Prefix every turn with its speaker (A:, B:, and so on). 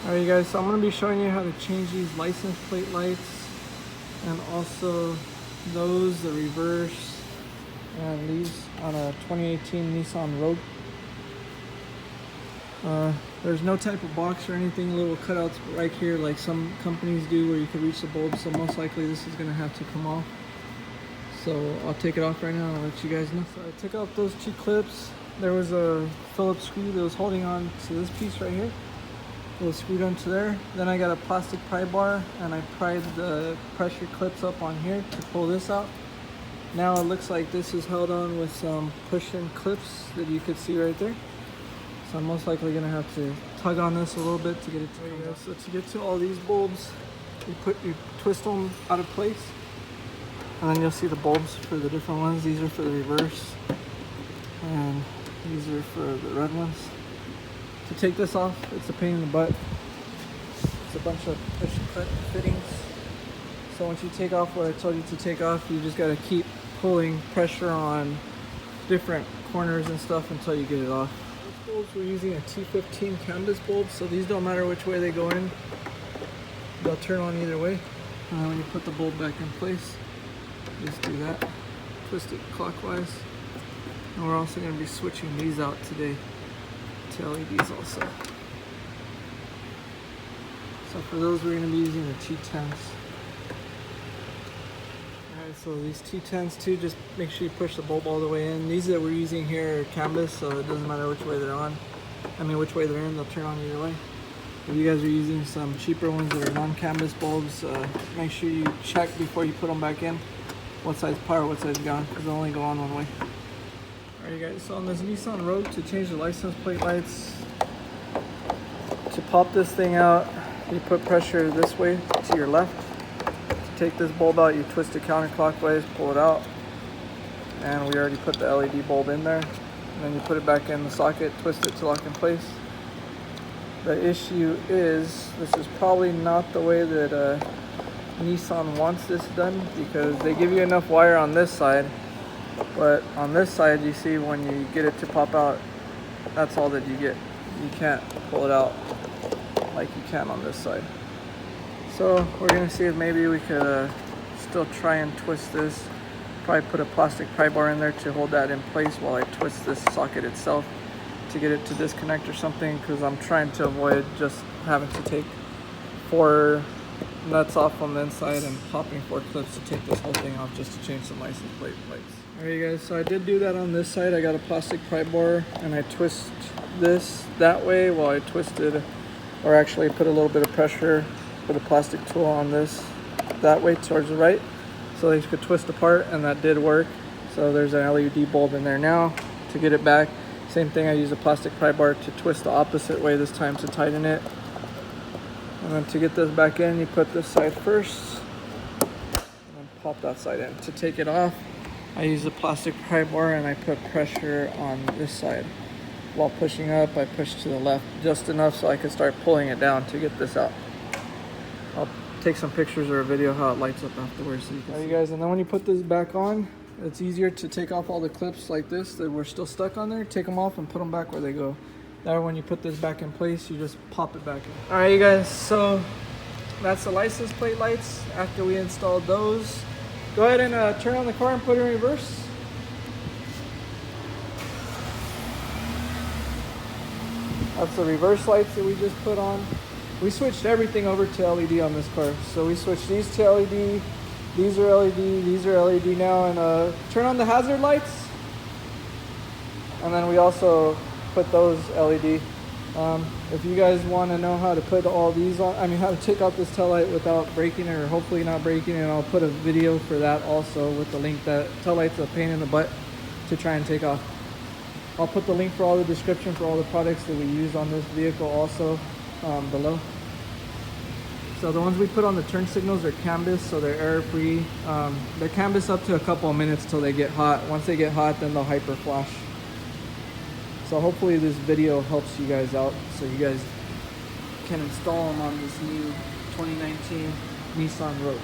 A: Alright you guys, so I'm going to be showing you how to change these license plate lights and also those, the reverse, and these on a 2018 Nissan Rogue. There's no type of box or anything, little cutouts right here like some companies do where you can reach the bulb, so most likely this is going to have to come off. So I'll take it off right now and I'll let you guys know. So I took out those two clips. There was a Phillips screw that was holding on to this piece right here. It was screwed onto there. Then I got a plastic pry bar and I pried the pressure clips up on here to pull this out. Now it looks like this is held on with some push-in clips that you could see right there. So I'm most likely gonna have to tug on this a little bit to get it to come out. So to get to all these bulbs, you twist them out of place, and then you'll see the bulbs for the different ones. These are for the reverse, and these are for the red ones. To take this off, it's a pain in the butt. It's a bunch of push cut fittings. So once you take off what I told you to take off, you just gotta keep pulling pressure on different corners and stuff until you get it off. Those bulbs, we're using a T15 canvas bulb, so these don't matter which way they go in. They'll turn on either way. And then when you put the bulb back in place, just do that. Twist it clockwise. And we're also gonna be switching these out today to LEDs also. So for those, we're going to be using the T10s. Alright, so these T10s too, just make sure you push the bulb all the way in. These that we're using here are canvas, so it doesn't matter which way they're on. Which way they're in, they'll turn on either way. If you guys are using some cheaper ones that are non-canvas bulbs, make sure you check before you put them back in what side's power, what side's gone, because they'll only go on one way. Alright guys, so on this Nissan Rogue, to change the license plate lights, to pop this thing out, you put pressure this way to your left. To take this bulb out, you twist it counterclockwise, pull it out, and we already put the LED bulb in there. And then you put it back in the socket, twist it to lock in place. The issue is, this is probably not the way that Nissan wants this done, because they give you enough wire on this side. But on this side, you see when you get it to pop out, that's all that you get. You can't pull it out like you can on this side. So we're gonna see if maybe we could still try and twist this. Probably put a plastic pry bar in there to hold that in place while I twist this socket itself to get it to disconnect or something, because I'm trying to avoid just having to take 4 nuts off on the inside and popping 4 clips to take this whole thing off just to change some license plate lights. Alright guys, so I did do that on this side. I got a plastic pry bar and I twist this that way while I twisted, or actually put a little bit of pressure with a plastic tool on this that way towards the right, so they could twist apart, and that did work. So there's an LED bulb in there now. To get it back, same thing, I use a plastic pry bar to twist the opposite way this time to tighten it. And then to get this back in, you put this side first and then pop that side in. To take it off, I use a plastic pry bar and I put pressure on this side. While pushing up, I push to the left just enough so I can start pulling it down to get this out. I'll take some pictures or a video how it lights up afterwards so you can see. You guys, and then when you put this back on, it's easier to take off all the clips like this that were still stuck on there. Take them off and put them back where they go. That way when you put this back in place, you just pop it back in. Alright you guys, so that's the license plate lights. After we installed those, go ahead and turn on the car and put it in reverse. That's the reverse lights that we just put on. We switched everything over to LED on this car. So we switched these to LED, these are LED, these are LED now, and turn on the hazard lights. And then we also put those LED. If you guys want to know how to put all these on, how to take out this tail light without breaking it, or hopefully not breaking it, I'll put a video for that also with the link. That tail light's a pain in the butt to try and take off. I'll put the link for all the description for all the products that we use on this vehicle also below. So the ones we put on the turn signals are canvas, so they're air free. They're canvas up to a couple of minutes till they get hot. Once they get hot, then they'll hyper flash. So hopefully this video helps you guys out so you guys can install them on this new 2019 Nissan Rogue.